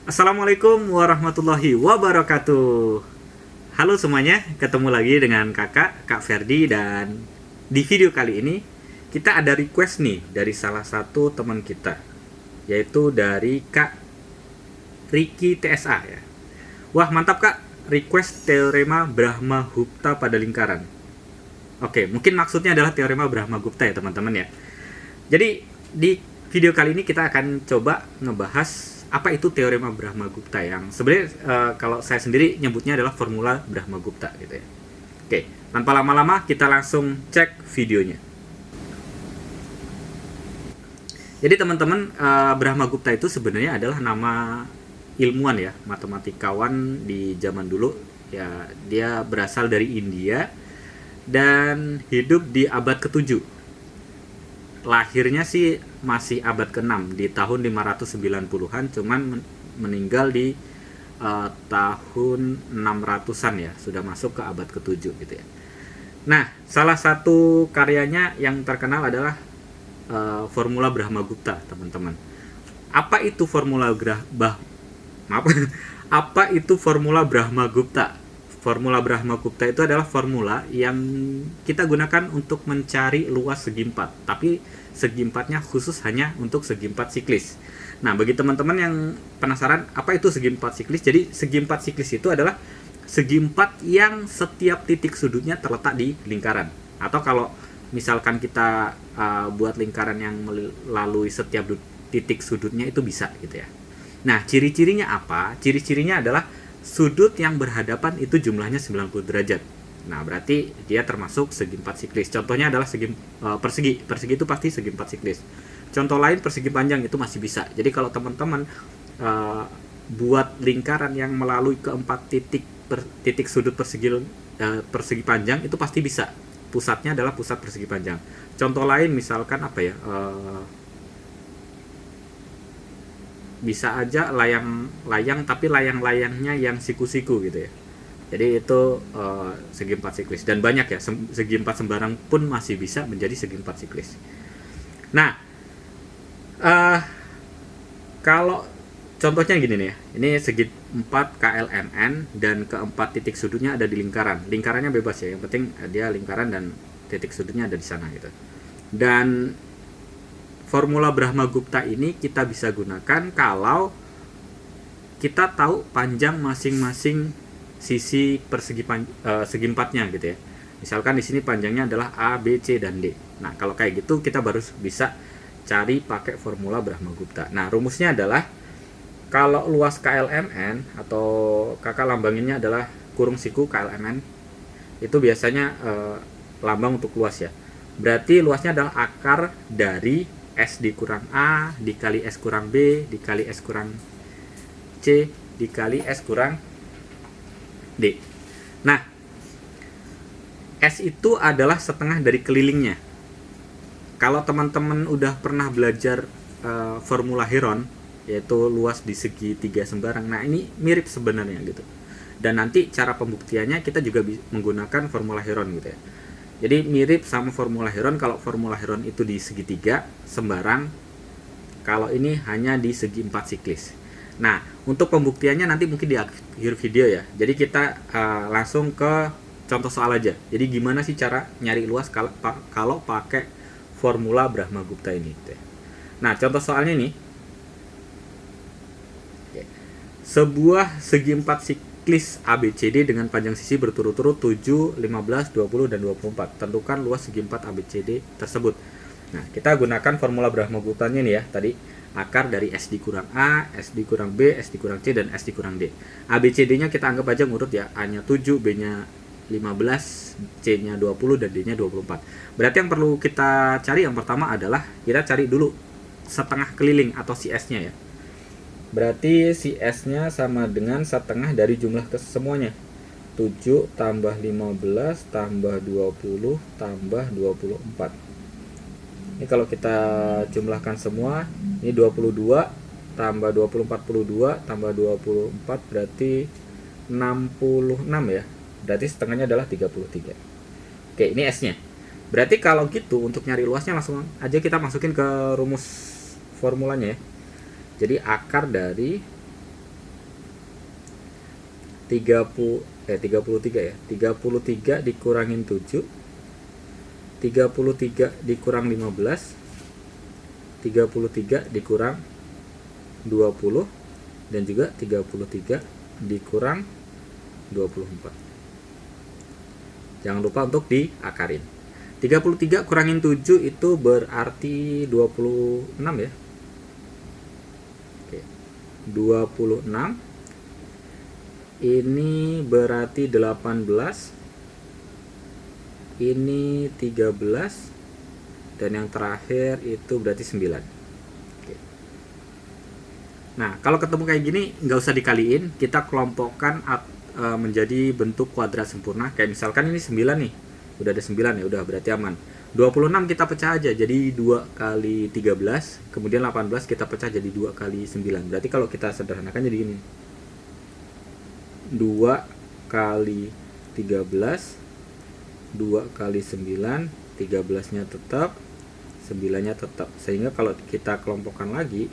Assalamualaikum warahmatullahi wabarakatuh. Halo semuanya, ketemu lagi dengan Kak Ferdi, dan di video kali ini kita ada request nih dari salah satu teman kita, yaitu dari Kak Riki TSA ya. Wah, mantap Kak, request teorema Brahma-Gupta pada lingkaran. Oke, mungkin maksudnya adalah teorema Brahma-Gupta ya teman-teman ya. Jadi di video kali ini kita akan coba ngebahas apa itu teorema Brahma-Gupta, yang sebenarnya kalau saya sendiri nyebutnya adalah formula Brahma-Gupta gitu ya. Oke, tanpa lama-lama kita langsung cek videonya. Jadi teman-teman, Brahma-Gupta itu sebenarnya adalah nama ilmuwan ya, matematikawan di zaman dulu ya. Dia berasal dari India dan hidup di abad ke-7. Lahirnya sih masih abad ke-6 di tahun 590-an, cuman meninggal di tahun 600-an ya, sudah masuk ke abad ke-7 gitu ya. Nah, salah satu karyanya yang terkenal adalah formula Brahma-Gupta, teman-teman. Apa itu formula Apa itu formula Brahma-Gupta? Formula Brahma-Gupta itu adalah formula yang kita gunakan untuk mencari luas segi empat, tapi segi empatnya khusus hanya untuk segi empat siklis. Nah, bagi teman-teman yang penasaran apa itu segi empat siklis, jadi segi empat siklis itu adalah segi empat yang setiap titik sudutnya terletak di lingkaran. Atau kalau misalkan kita buat lingkaran yang melalui setiap titik sudutnya itu bisa gitu ya. Nah, ciri-cirinya apa? Ciri-cirinya adalah sudut yang berhadapan itu jumlahnya 90 derajat. Nah, berarti dia termasuk segi empat siklis. Contohnya adalah persegi. Persegi itu pasti segi empat siklis. Contoh lain persegi panjang itu masih bisa. Jadi kalau teman-teman buat lingkaran yang melalui keempat titik sudut persegi panjang itu pasti bisa. Pusatnya adalah pusat persegi panjang. Contoh lain misalkan apa ya? Bisa aja layang tapi layang-layangnya yang siku-siku gitu ya. Jadi itu segi empat siklis, dan banyak ya, segi empat sembarang pun masih bisa menjadi segi empat siklis. Nah, kalau contohnya gini nih ya, ini segi 4 KLMN dan keempat titik sudutnya ada di lingkaran. Lingkarannya bebas ya, yang penting dia lingkaran dan titik sudutnya ada di sana gitu. Dan formula Brahma-Gupta ini kita bisa gunakan kalau kita tahu panjang masing-masing sisi segi empatnya gitu ya. Misalkan di sini panjangnya adalah A, B, C, dan D. Nah, kalau kayak gitu kita baru bisa cari pakai formula Brahma-Gupta. Nah, rumusnya adalah kalau luas KLMN atau kakak lambanginnya adalah kurung siku KLMN, itu biasanya lambang untuk luas ya. Berarti luasnya adalah akar dari S dikurang A dikali S kurang B dikali S kurang C dikali S kurang D. Nah, S itu adalah setengah dari kelilingnya. Kalau teman-teman udah pernah belajar formula Heron, yaitu luas di segi tiga sembarang, nah ini mirip sebenarnya gitu. Dan nanti cara pembuktiannya kita juga menggunakan formula Heron gitu ya. Jadi mirip sama formula Heron. Kalau formula Heron itu di segitiga sembarang, kalau ini hanya di segi empat siklis. Nah, untuk pembuktiannya nanti mungkin di akhir video ya. Jadi kita langsung ke contoh soal aja. Jadi gimana sih cara nyari luas kalau pakai formula Brahma-Gupta ini. Nah, contoh soalnya nih, sebuah segi empat siklis ABCD dengan panjang sisi berturut-turut 7, 15, 20, dan 24. Tentukan luas segi 4 ABCD tersebut. Nah, kita gunakan formula Brahma-Guptanya nih ya, tadi akar dari S dikurang A, S dikurang B, S dikurang C, dan S dikurang D. ABCD-nya kita anggap aja ngurut ya, A-nya 7, B-nya 15, C-nya 20, dan D-nya 24. Berarti yang perlu kita cari yang pertama adalah kita cari dulu setengah keliling atau si S-nya ya. Berarti si S-nya sama dengan setengah dari jumlah semuanya. 7 tambah 15 tambah 20 tambah 24. Ini kalau kita jumlahkan semua, ini 22 tambah 20 42 tambah 24 berarti 66 ya. Berarti setengahnya adalah 33. Oke, ini S-nya. Berarti kalau gitu untuk nyari luasnya langsung aja kita masukin ke rumus formulanya ya. Jadi akar dari 33 ya. 33 dikurangin 7, 33 dikurang 15, 33 dikurang 20, dan juga 33 dikurang 24. Jangan lupa untuk diakarin. 33 kurangin 7 itu berarti 26 ya. Oke. 26 ini berarti 18, ini 13, dan yang terakhir itu berarti 9. Oke. Nah, kalau ketemu kayak gini nggak usah dikaliin, kita kelompokkan menjadi bentuk kuadrat sempurna. Kayak misalkan ini 9 nih, udah ada 9 ya, udah berarti aman. 26 kita pecah aja jadi 2 kali 13, kemudian 18 kita pecah jadi 2 kali 9. Berarti kalau kita sederhanakan jadi gini, 2 kali 13, 2 kali 9, 13 nya tetap, 9 nya tetap. Sehingga kalau kita kelompokkan lagi,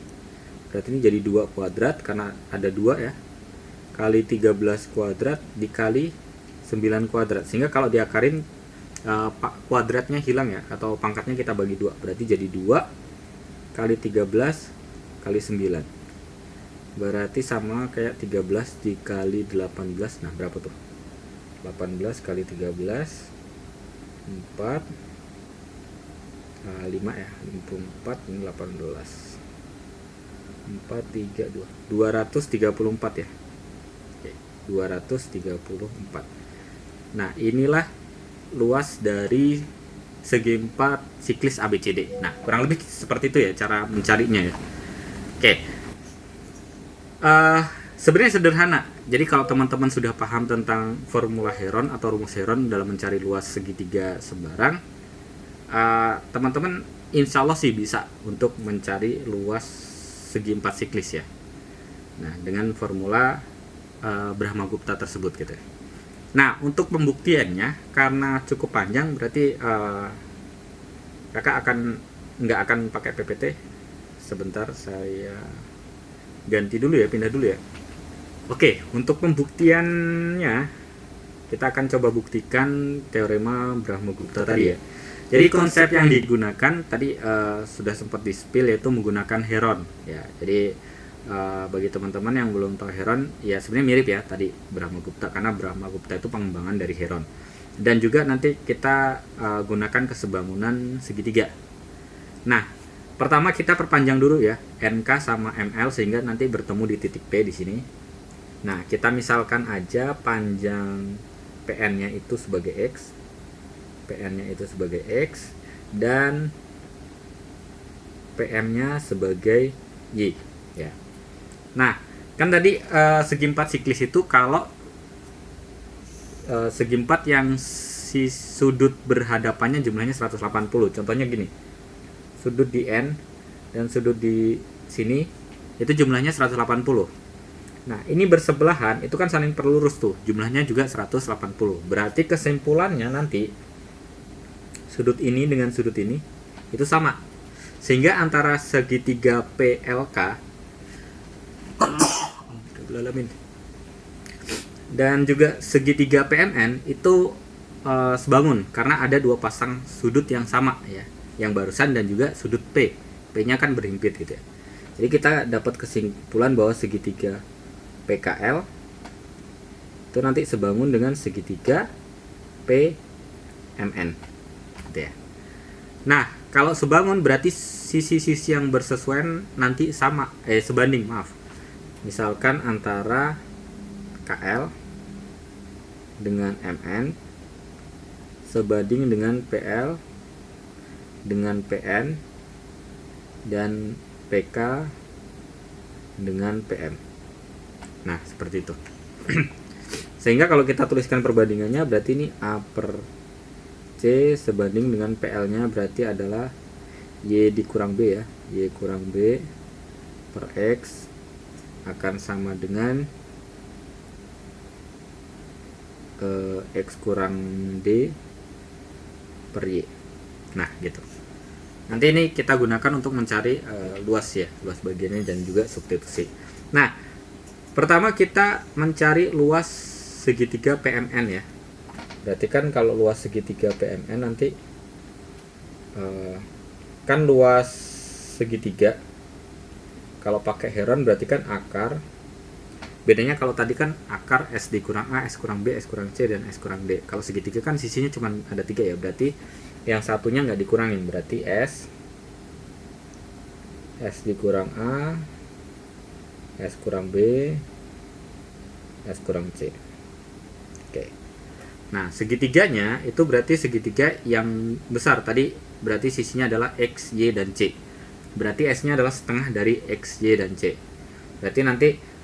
berarti ini jadi 2 kuadrat karena ada 2 ya, kali 13 kuadrat dikali 9 kuadrat. Sehingga kalau diakarin kuadratnya hilang ya, atau pangkatnya kita bagi 2, berarti jadi 2 kali 13 kali 9, berarti sama kayak 13 dikali 18. Nah, berapa tuh? 18 kali 13, 4, 5 ya, 54, ini 18, 4, 3, 2, 234 ya. Oke, 234. Nah, inilah luas dari segi 4 siklis ABCD. Nah, kurang lebih seperti itu ya cara mencarinya ya. Oke. Sebenarnya sederhana. Jadi kalau teman-teman sudah paham tentang formula Heron atau rumus Heron dalam mencari luas segitiga sembarang, teman-teman insya Allah sih bisa untuk mencari luas segi 4 siklis ya. Nah, dengan formula Brahmagupta tersebut gitu. Nah, untuk pembuktiannya karena cukup panjang, berarti kakak nggak akan pakai PPT. Sebentar, saya ganti dulu ya, pindah dulu ya. Oke, untuk pembuktiannya kita akan coba buktikan teorema Brahmagupta tadi ya. Jadi konsep yang digunakan tadi sudah sempat di-spill, yaitu menggunakan Heron ya. Jadi bagi teman-teman yang belum tahu Heron, ya sebenarnya mirip ya tadi Brahmagupta, karena Brahmagupta itu pengembangan dari Heron. Dan juga nanti kita gunakan kesebangunan segitiga. Nah, pertama kita perpanjang dulu ya NK sama ML sehingga nanti bertemu di titik P di sini. Nah, kita misalkan aja panjang PN-nya itu sebagai X, PN-nya itu sebagai X, dan PM-nya sebagai Y ya. Nah, kan tadi segi 4 siklis itu kalau segi 4 yang si sudut berhadapannya jumlahnya 180. Contohnya gini, sudut di N dan sudut di sini itu jumlahnya 180. Nah, ini bersebelahan, itu kan saling perlurus tuh, jumlahnya juga 180. Berarti kesimpulannya nanti sudut ini dengan sudut ini itu sama. Sehingga antara segitiga PLK dan juga segitiga PMN itu sebangun karena ada 2 pasang sudut yang sama ya, yang barusan dan juga sudut P-nya kan berhimpit gitu ya. Jadi kita dapat kesimpulan bahwa segitiga PKL itu nanti sebangun dengan segitiga PMN gitu ya. Nah, kalau sebangun berarti sisi-sisi yang bersesuaian nanti sama, sebanding, maaf. Misalkan antara KL dengan MN sebanding dengan PL dengan PN dan PK dengan PM. Nah, seperti itu. Sehingga kalau kita tuliskan perbandingannya berarti ini A per C sebanding dengan PL-nya berarti adalah Y dikurang B ya. Y kurang B per X akan sama dengan X kurang D per Y. Nah, gitu. Nanti ini kita gunakan untuk mencari luas ya, luas bagiannya dan juga substitusi. Nah, pertama kita mencari luas segitiga PMN ya. Berarti kan kalau luas segitiga PMN nanti kan luas segitiga kalau pakai heron berarti kan akar. Bedanya kalau tadi kan akar S dikurang A, S kurang B, S kurang C, dan S kurang D. Kalau segitiga kan sisinya cuma ada 3 ya, berarti yang satunya nggak dikurangin, berarti S dikurang A, S kurang B, S kurang C. Oke. Nah, segitiganya itu berarti segitiga yang besar. Tadi berarti sisinya adalah X, Y, dan C. Berarti S-nya adalah setengah dari X, Y, dan C. Berarti nanti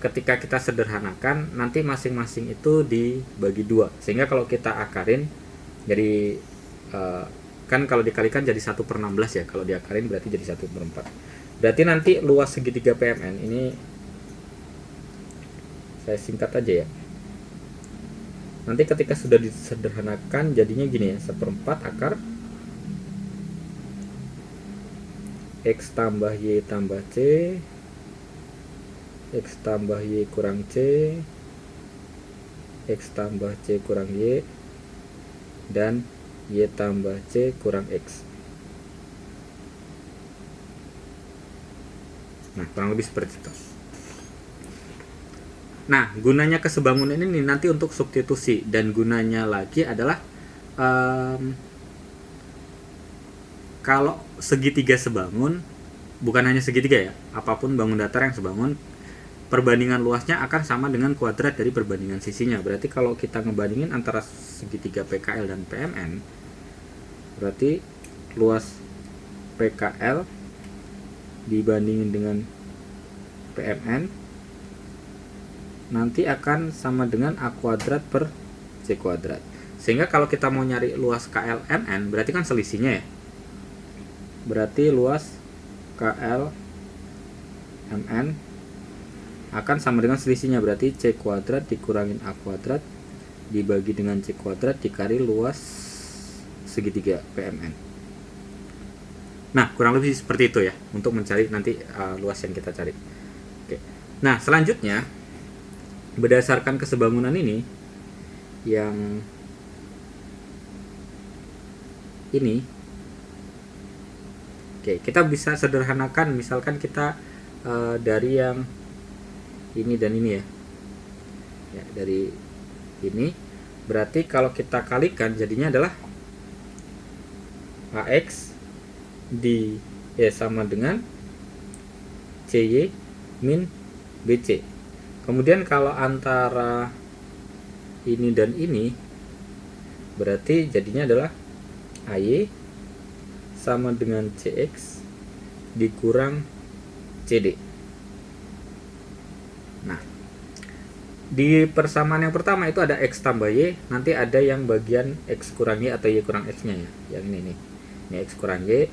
ketika kita sederhanakan, nanti masing-masing itu dibagi 2. Sehingga kalau kita akarin, jadi kan kalau dikalikan jadi 1/16 ya. Kalau diakarin berarti jadi 1/4. Berarti nanti luas segitiga PMN ini saya singkat aja ya. Nanti ketika sudah disederhanakan jadinya gini ya, 1/4 akar X tambah Y tambah C, X tambah Y kurang C, X tambah C kurang Y, dan Y tambah C kurang X. Nah, kurang lebih seperti itu. Nah, gunanya kesebangunan ini nanti untuk substitusi, dan gunanya lagi adalah kalau segitiga sebangun, bukan hanya segitiga ya, apapun bangun datar yang sebangun, perbandingan luasnya akan sama dengan kuadrat dari perbandingan sisinya. Berarti kalau kita ngebandingin antara segitiga PKL dan PMN, berarti luas PKL dibandingin dengan PMN nanti akan sama dengan A kuadrat per C kuadrat. Sehingga kalau kita mau nyari luas KLMN, berarti kan selisihnya ya. Berarti luas KLMN akan sama dengan selisihnya, berarti C kuadrat dikurangin A kuadrat dibagi dengan C kuadrat dikali luas segitiga PMN. Nah, kurang lebih seperti itu ya untuk mencari nanti luas yang kita cari. Oke. Nah, selanjutnya berdasarkan kesebangunan ini yang ini, oke, kita bisa sederhanakan. Misalkan kita dari yang ini dan ini ya, dari ini berarti kalau kita kalikan jadinya adalah AX di sama dengan CY min BC. Kemudian kalau antara ini dan ini berarti jadinya adalah AY sama dengan CX dikurang CD. Nah, di persamaan yang pertama itu ada X tambah Y, nanti ada yang bagian X kurang Y atau Y kurang X nya ya, yang ini nih. Ini X kurang Y,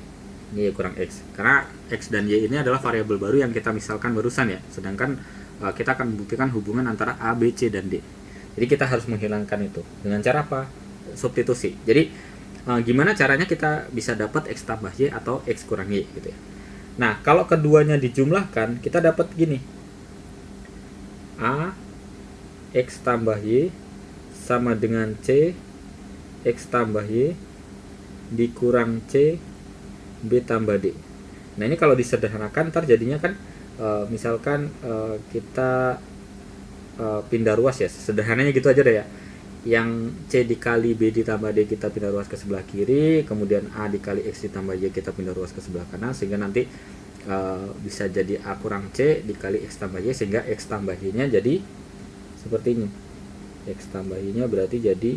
ini Y kurang X. Karena X dan Y ini adalah variabel baru yang kita misalkan barusan ya, sedangkan kita akan membuktikan hubungan antara A, B, C, dan D. Jadi kita harus menghilangkan itu. Dengan cara apa? Substitusi. Jadi gimana caranya kita bisa dapat X tambah Y atau X kurang Y gitu ya. Nah, kalau keduanya dijumlahkan, kita dapat gini. A X tambah Y sama dengan C X tambah Y dikurang C B tambah D. Nah, ini kalau disederhanakan ntar jadinya kan misalkan kita pindah ruas ya, sederhananya gitu aja deh ya. Yang C dikali B ditambah D kita pindah ruas ke sebelah kiri, kemudian A dikali X ditambah Y kita pindah ruas ke sebelah kanan, sehingga nanti bisa jadi A kurang C dikali X tambah Y, sehingga X tambah Y nya jadi seperti ini. X tambah Y nya berarti jadi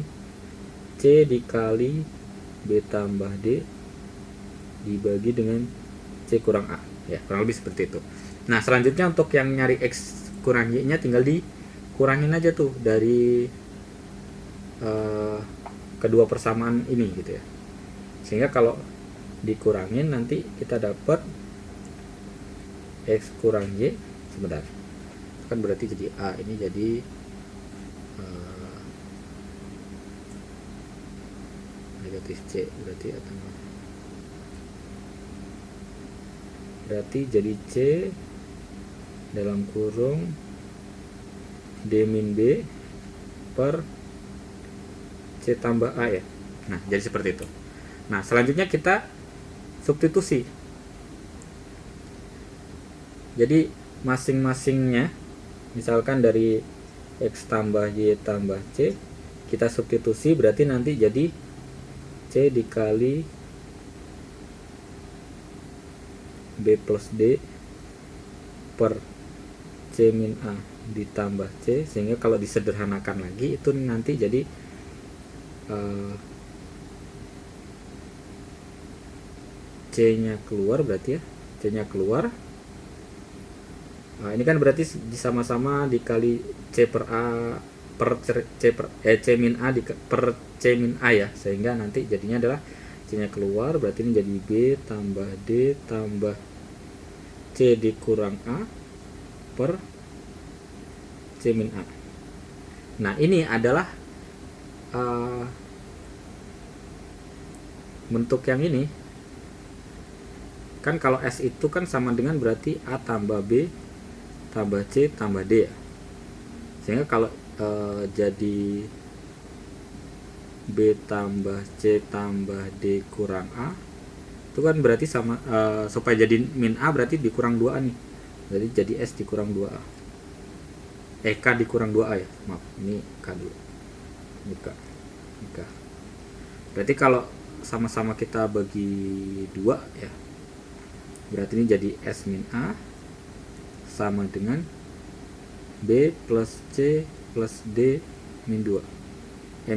C dikali B tambah D dibagi dengan C kurang A ya, kurang lebih seperti itu. Nah, selanjutnya untuk yang nyari X kurang Y nya tinggal dikurangin aja tuh dari kedua persamaan ini gitu ya, sehingga kalau dikurangin nanti kita dapat X kurang Y, sebentar, kan berarti jadi A ini jadi negatif C, berarti jadi C dalam kurung D min B per C tambah A ya. Nah, jadi seperti itu. Nah, selanjutnya kita substitusi. Jadi masing-masingnya, misalkan dari X tambah Y tambah C, kita substitusi, berarti nanti jadi C dikali B plus D per C min A ditambah C, sehingga kalau disederhanakan lagi itu nanti jadi C nya keluar, berarti ya C nya keluar. Nah, ini kan berarti sama-sama dikali C per A per C min A per C min A ya, sehingga nanti jadinya adalah C nya keluar, berarti ini jadi B tambah D tambah C dikurang A per C min A. Nah, ini adalah bentuk yang ini kan, kalau S itu kan sama dengan berarti A tambah B tambah C tambah D ya. Sehingga kalau jadi B tambah C tambah D kurang A, itu kan berarti sama, supaya jadi min A berarti dikurang 2A nih. Jadi S dikurang 2A. K dikurang 2A ya. Maaf, ini K dulu. Ini K. Berarti kalau sama-sama kita bagi 2 ya, berarti ini jadi S min A sama dengan B plus C plus D min 2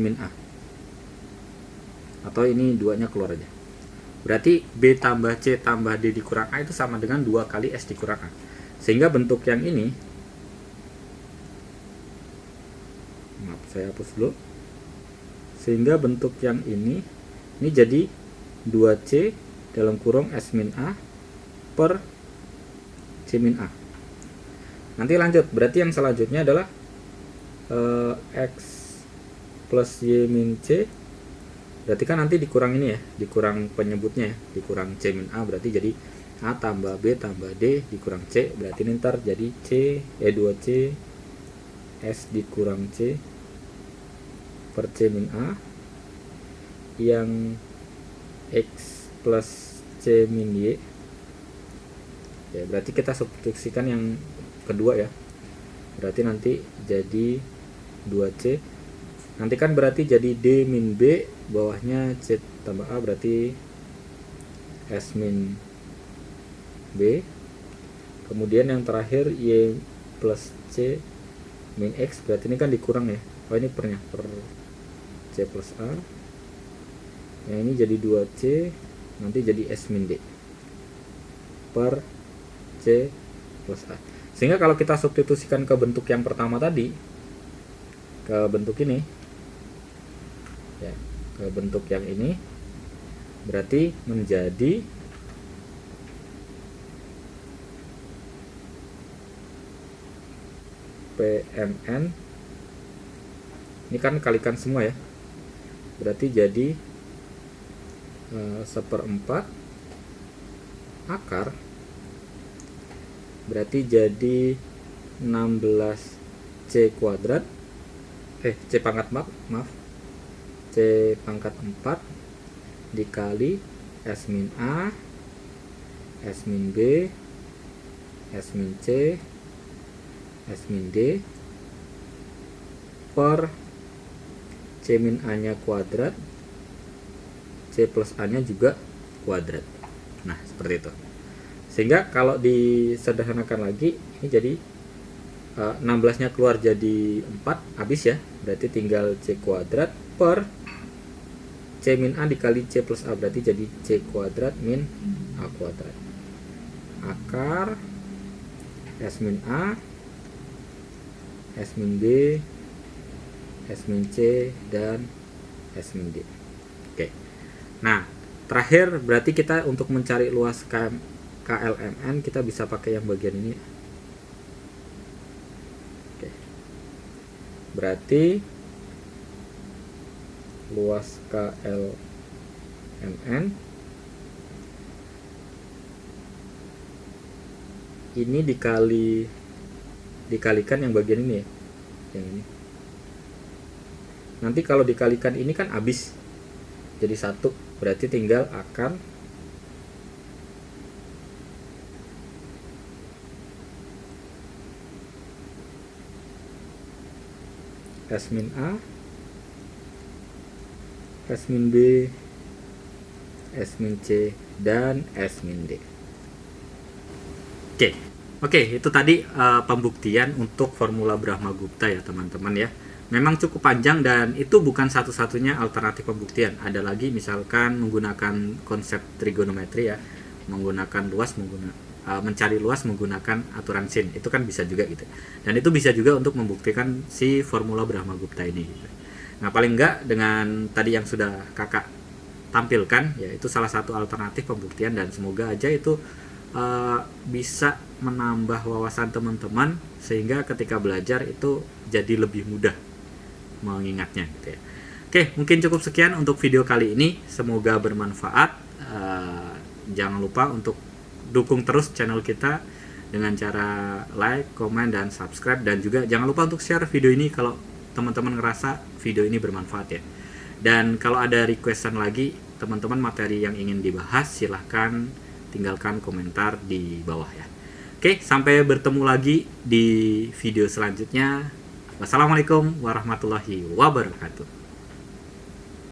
min A, atau ini 2 nya keluar aja. Berarti B tambah C tambah D dikurang A itu sama dengan 2 kali S dikurang A. Sehingga bentuk yang ini, maaf saya hapus dulu. Sehingga bentuk yang ini jadi 2C dalam kurung S min A per C min A. Nanti lanjut, berarti yang selanjutnya adalah X plus Y min C. Berarti kan nanti dikurang ini ya, dikurang penyebutnya ya, dikurang C min A, berarti jadi A tambah B tambah D dikurang C, berarti ini ntar jadi 2C S dikurang C per C min A, yang X plus C min Y ya, berarti kita substitusikan yang kedua ya, berarti nanti jadi 2C, nanti kan berarti jadi D min B, bawahnya C tambah A, berarti S min B, kemudian yang terakhir Y plus C min X, berarti ini kan dikurang ya, oh ini pernya per C plus A, yang ini jadi 2C, nanti jadi S min D per C plus A. Sehingga kalau kita substitusikan ke bentuk yang pertama tadi, ke bentuk ini ya, ke bentuk yang ini, berarti menjadi PMN, ini kan kalikan semua ya, berarti jadi 1/4 akar, berarti jadi 16C kuadrat, C pangkat maaf C pangkat 4 dikali S min A, S min B, S min C, S min D per C min A nya kuadrat, C plus A nya juga kuadrat. Nah, seperti itu. Sehingga kalau disederhanakan lagi, ini jadi 16 nya keluar jadi 4, habis ya, berarti tinggal C kuadrat per C min A dikali C plus A, berarti jadi C kuadrat min A kuadrat, akar S min A, S min B, S min C, dan S min D. Oke. Nah, terakhir berarti kita untuk mencari luas KLMN kita bisa pakai yang bagian ini. Oke. Berarti luas KLMN ini dikalikan yang bagian ini ya, yang ini Nanti kalau dikalikan ini kan habis jadi 1, berarti tinggal akar S min A, S min B, S min C, dan S min D. Oke, itu tadi pembuktian untuk formula Brahmagupta ya teman-teman ya. Memang cukup panjang dan itu bukan satu-satunya alternatif pembuktian. Ada lagi misalkan menggunakan konsep trigonometri ya, mencari luas menggunakan aturan sin. Itu kan bisa juga gitu. Dan itu bisa juga untuk membuktikan si formula Brahmagupta ini gitu. Nah, paling enggak dengan tadi yang sudah Kakak tampilkan ya, itu salah satu alternatif pembuktian dan semoga aja itu bisa menambah wawasan teman-teman sehingga ketika belajar itu jadi lebih mudah mengingatnya gitu ya. Oke, mungkin cukup sekian untuk video kali ini, semoga bermanfaat. Jangan lupa untuk dukung terus channel kita dengan cara like, komen, dan subscribe, dan juga jangan lupa untuk share video ini kalau teman-teman ngerasa video ini bermanfaat ya. Dan kalau ada requestan lagi teman-teman materi yang ingin dibahas, silahkan tinggalkan komentar di bawah ya. Oke, sampai bertemu lagi di video selanjutnya. Wassalamualaikum warahmatullahi wabarakatuh.